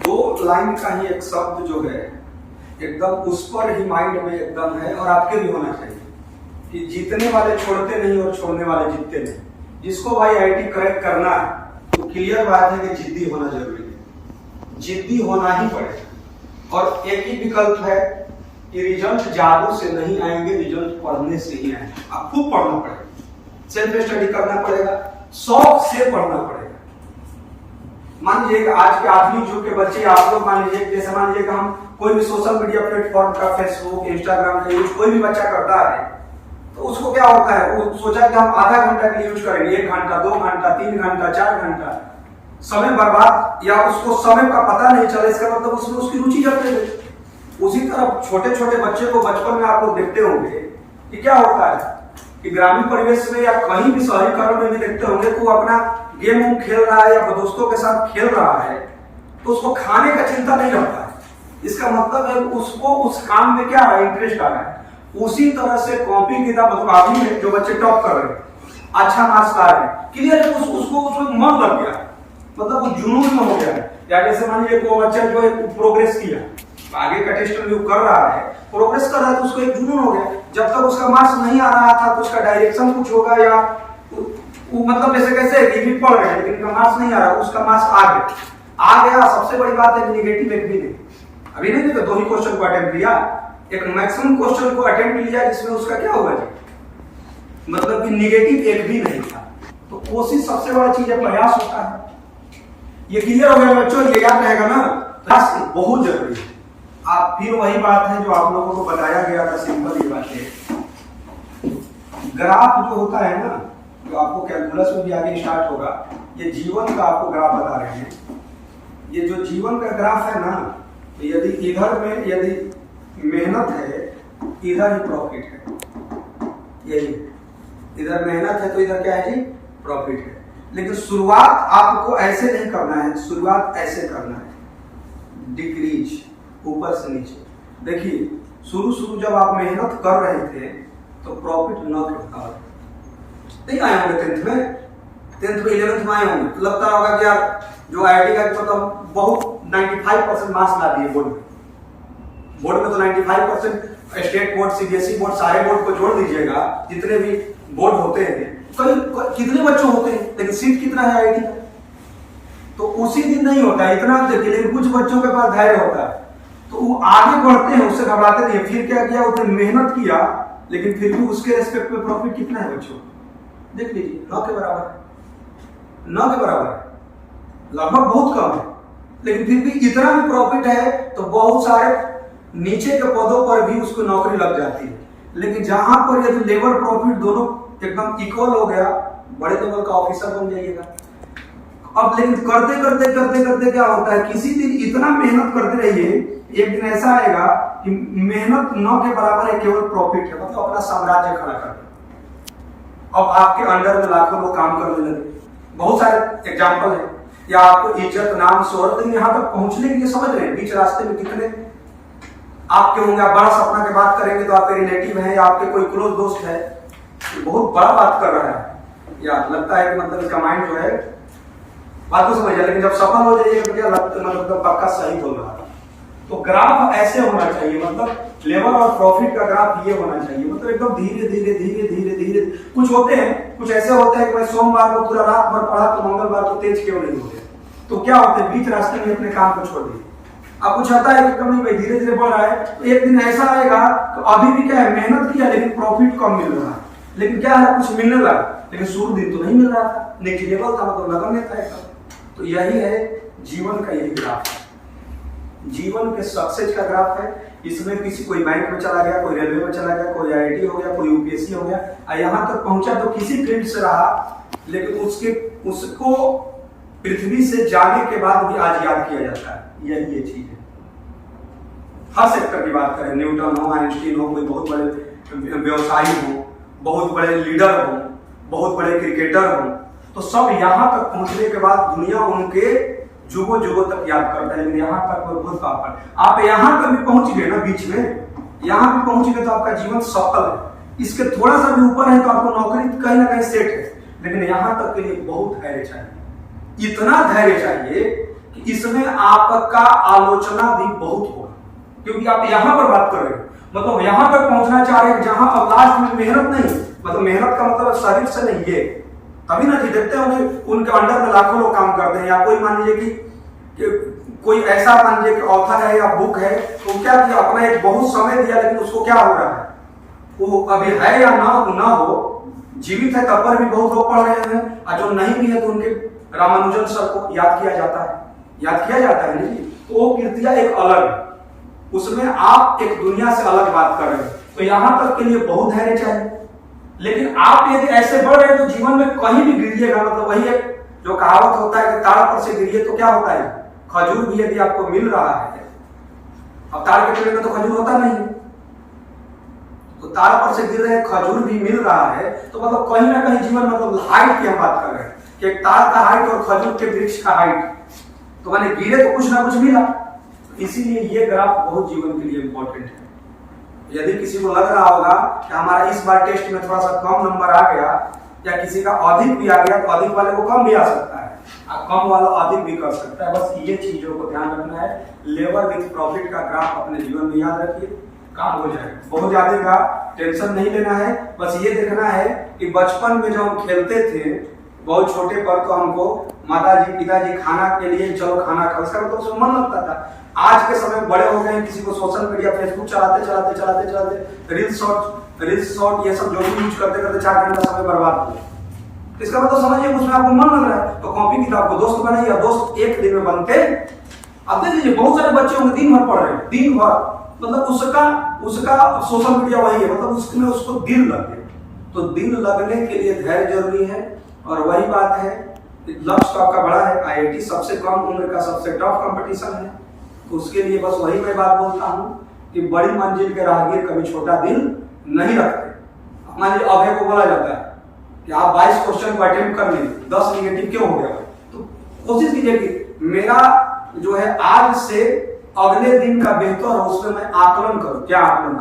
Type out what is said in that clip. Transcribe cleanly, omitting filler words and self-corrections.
दो लाइन का ही एक शब्द जो है एकदम उस पर ही माइंड में एकदम है, और आपके भी होना चाहिए कि जीतने वाले छोड़ते नहीं और छोड़ने वाले जीतते नहीं। जिसको भाई आईटी क्रैक करना है तो क्लियर बात है कि जिद्दी होना जरूरी है, जिद्दी होना ही पड़ेगा। और एक ही विकल्प है कि रिजल्ट जादू से नहीं आएंगे, रिजल्ट पढ़ने से ही आएंगे। आप खूब पढ़ना पड़ेगा, सेल्फ स्टडी करना पड़ेगा, शौक से पढ़ना पड़ेगा। मान लीजिए आज के आधुनिक युग के बच्चे आप लोग मान लीजिए, जैसे मान लीजिए कि हम कोई भी सोशल मीडिया प्लेटफॉर्म का फेसबुक इंस्टाग्राम का यूज कोई भी बच्चा करता है तो उसको क्या होता है, वो सोचा कि हम आधा घंटा के लिए यूज करेंगे, 1 घंटा 2 घंटा 3 घंटा 4 घंटा, समय बर्बाद, या उसको समय का पता नहीं चला, इसका मतलब उसमें उसकी रुचि जगते गई। उसी तरह छोटे छोटे बच्चे को बचपन में आप लोग देखते होंगे कि क्या होता है कि ग्रामीण परिवेश में या कहीं भी शहरीकरण में भी देखते होंगे कि वो अपना गेम खेल रहा है या दोस्तों के साथ खेल रहा है तो उसको खाने का चिंता नहीं रहता है। इसका मतलब है उसको उस काम में क्या है, इंटरेस्ट आ रहा है। उसी तरह से कॉपी किताब, मतलब अभी में जो बच्चे टॉप कर रहे हैं, अच्छा मार्क्स ला रहे हैं, क्लियर उसको उसमें मन लग गया, मतलब वो जुनून में हो गया है। या जैसे मान लीजिए वो बच्चा जो है प्रोग्रेस किया, आगे का टेस्ट रिव्यू कर रहा है, प्रोग्रेस कर रहा है तो उसको एक जुनून हो गया। जब तक उसका मार्क्स नहीं आ रहा था तो उसका डायरेक्शन कुछ होगा, या मतलब जैसे कैसे रिव्यू पढ़ रहे हैं लेकिन मार्क्स नहीं आ रहा, उसका मार्क्स आ गया। सबसे बड़ी बात है निगेटिव एक भी नहीं, अभी नहीं तो 2 ही क्वेश्चन को अटेम्प्ट किया, एक मैक्सिमम क्वेश्चन को अटेम्प्ट लिया जिसमें उसका क्या हुआ जी, मतलब कि निगेटिव एक भी नहीं था। तो कोशिश सबसे बड़ा चीज है, प्रयास होता है। ये क्लियर हो गया बच्चों, ये याद रहेगा ना, प्रयास बहुत जरूरी है। आप फिर वही बात है जो आप लोगों को बताया गया था, सिंपल ये बात है। ग्राफ जो होता है ना, जो आपको कैलकुलस में भी आगे स्टार्ट होगा, ये जीवन का आपको ग्राफ बता रहे हैं। ये जो जीवन का ग्राफ है ना, यदि इधर में यदि मेहनत है, इधर ही प्रॉफिट है, यही इधर मेहनत है तो इधर क्या है जी, प्रॉफिट है। लेकिन शुरुआत आपको ऐसे नहीं करना है, शुरुआत ऐसे करना है, डिक्रीज, ऊपर से नीचे। देखिए शुरू जब आप मेहनत कर रहे थे तो प्रॉफिट न करता नहीं आए होंगे 10th में 11th में आए होंगे, तो लगता होगा कि यार जो आईआईटी का मतलब बहुत 95% मार्क्स ला दिए बोर्ड में तो 95% स्टेट बोर्ड, सीबीएसई बोर्ड, सारे बोर्ड को जोड़ दीजिएगा, जितने भी बोर्ड होते हैं, कितने बच्चों होते हैं, लेकिन सीट कितना है आईआईटी का, तो उसी दिन नहीं होता इतना। लेकिन कुछ बच्चों के पास धैर्य होता है तो वो आगे बढ़ते हैं, उससे घबराते नहीं। फिर क्या किया, उसने मेहनत किया, लेकिन फिर भी उसके रेस्पेक्ट में प्रॉफिट कितना है बच्चों, देख लीजिए 9 के बराबर है, 9 के बराबर है, लगभग बहुत कम है। लेकिन फिर भी इतना भी प्रॉफिट है तो बहुत सारे नीचे के पदों पर भी उसको नौकरी लग जाती है। लेकिन जहां पर यदि लेबर प्रॉफिट दोनों एकदम इक्वल हो गया, बड़े लेवल का ऑफिसर बन जाइएगा। अब लेकिन करते करते करते करते क्या होता है, किसी दिन इतना मेहनत करते रहिए, एक दिन ऐसा आएगा कि मेहनत 9 के बराबर है, केवल प्रॉफिट है, मतलब अपना साम्राज्य खड़ा कर। अब आपके अंडर में लाखों लोग काम करने लगे, बहुत सारे एग्जाम्पल है। या आपको इज्जत, नाम, शोहरत, यहाँ तक पहुंचने के लिए समझ रहे हैं, बीच रास्ते में कितने आपके होंगे। आप बड़ा सपना की बात करेंगे तो आपके रिलेटिव है या आपके कोई क्लोज दोस्त है, बहुत बड़ा बात कर रहा है, या लगता है कि मतलब इसका माइंड जो है बात को समझ जाए, लेकिन जब सफल हो जाइए तो क्या लगता है, मतलब पक्का सही बोल रहा है। तो ग्राफ ऐसे होना चाहिए, मतलब लेबर और प्रॉफिट का ग्राफ ये होना चाहिए, मतलब एकदम धीरे धीरे धीरे धीरे धीरे। कुछ होते हैं, कुछ ऐसे होते हैं कि मैं सोमवार को पूरा रात भर पढ़ा तो मंगलवार को तेज क्यों नहीं होते, तो क्या होते हैं बीच रास्ते में अपने काम को छोड़ दिए। आपको चाहता है कि कम नहीं, धीरे धीरे बढ़ रहा है, तो एक दिन ऐसा आएगा तो अभी भी क्या है, मेहनत किया लेकिन प्रॉफिट कम मिल रहा है, लेकिन क्या है, कुछ मिलने लगा, लेकिन शुरू दिन तो नहीं मिल रहा था, नेगेटिव था, मतलब लगन नहीं था। तो यही है जीवन का, यही ग्राफ है, जीवन के सक्सेस का ग्राफ है। इसमें किसी कोई बैंक में चला गया, कोई रेलवे में चला गया, कोई आईआईटी हो गया, कोई यूपीएससी हो गया, यहाँ तक पहुंचा तो किसी फील्ड से रहा, लेकिन उसको पृथ्वी से जाने के बाद भी आज याद किया जाता है। यही ये चीज है, हर सेक्टर की बात करें, न्यूटन हो, आइंस्टीन हो, कोई बहुत बड़े व्यवसायी हो, बहुत बड़े लीडर हो, बहुत बड़े क्रिकेटर हो, तो सब यहाँ तक पहुंचने के बाद दुनिया उनके जुगों जुगों तक याद करता है। लेकिन यहाँ तक बहुत पापड़, आप यहाँ तक भी पहुंच गए ना, बीच में यहाँ भी पहुंच गए तो आपका जीवन सफल है। इसके थोड़ा सा भी ऊपर है तो आपको नौकरी कहीं ना कहीं सेट है, लेकिन यहाँ तक के लिए बहुत धैर्य चाहिए, इतना धैर्य चाहिए कि इसमें आपका आलोचना भी बहुत होगा, क्योंकि आप यहां पर बात कर रहे हो, मतलब यहां तक पहुंचना चाह रहे हैं जहां अब लास्ट में मेहनत नहीं, मतलब मेहनत का मतलब शरीर से नहीं है, तभी ना जी देखते होंगे उनके अंडर में लाखों लोग काम करते हैं। या कोई मान लीजिए कि कोई ऐसा मान लीजिए कि ऑथर है या बुक है, तो क्या किया, अपना एक बहुत समय दिया, लेकिन उसको क्या हो रहा है, वो अभी है या ना हो, जीवित है तब पर भी बहुत लोग पढ़ रहे हैं, और जो नहीं भी है तो उनके रामानुजन सर को याद किया जाता है नहीं। तो वो कृतियां एक अलग है, उसमें आप एक दुनिया से अलग बात कर रहे हैं, तो यहां तक के लिए बहुत धैर्य चाहिए। लेकिन आप यदि ऐसे बढ़ रहे हैं तो जीवन में कहीं भी गिरिएगा, मतलब वही एक जो कहावत होता है कि ताड़ पर से गिरिए तो क्या होता है, खजूर भी यदि आपको मिल रहा है, अब ताड़ के पेड़ में तो खजूर होता नहीं, तो ताड़ पर से गिर रहे खजूर भी मिल रहा है, तो मतलब कहीं ना कहीं जीवन, मतलब हाइट की हम बात कर रहे हैं कि एक ताड़ का हाइट और खजूर के वृक्ष का हाइट, तो मैंने गिरे तो कुछ ना कुछ मिला। इसीलिए ये ग्राफ बहुत जीवन के लिए इंपॉर्टेंट है। यदि किसी को लग रहा होगा कि हमारा इस बार टेस्ट में थोड़ा सा कम नंबर आ गया, या किसी का अधिक भी आ गया, तो अधिक वाले को कम भी आ सकता है, कम वाला अधिक भी कर सकता है। बस ये चीजों को ध्यान रखना है। लेबर विथ प्रॉफिट का ग्राफ अपने जीवन में याद रखिए, काम हो जाएगा। बहुत ज्यादा का टेंशन नहीं लेना है, बस ये देखना है कि बचपन में जब हम खेलते थे बहुत छोटे पर, तो हमको माताजी पिताजी खाना के लिए चलो खाना खा, उसका मतलब उसमें मन लगता था। आज के समय में बड़े हो गए, किसी को सोशल मीडिया फेसबुक चलाते रील्स शॉर्ट ये सब जो भी यूज करते 4 घंटा समय बर्बाद हो। इसका मतलब समझिए उसमें आपको मन लग रहा है, तो कॉपी किताब को दोस्त बनाइए, या दोस्त एक दिन में बनते। अब देख लीजिए बहुत सारे बच्चे होंगे दिन भर पढ़ रहे हैं, दिन भर, मतलब उसका सोशल मीडिया वही है, मतलब उसमें उसको दिल लगे। तो दिल लगने के लिए धैर्य जरूरी है, और वही बात है लक्ष्य तो आपका बड़ा है। IIT सबसे कम उम्र का सबसे टफ कंपटीशन है, तो उसके लिए बस वही मैं बात बोलता हूँ कि बड़ी मंजिल के राहगीर कभी छोटा दिल नहीं रखते। मान लीजिए अभय को बोला जाता है कि आप 22 क्वेश्चन को अटेम्प्ट कर लें, 10 निगेटिव क्यों हो गया, तो कोशिश कीजिए कि मेरा जो है आज से अगले दिन का बेहतर हो, उसमें मैं आकलन करूं। क्या आकलन करूं?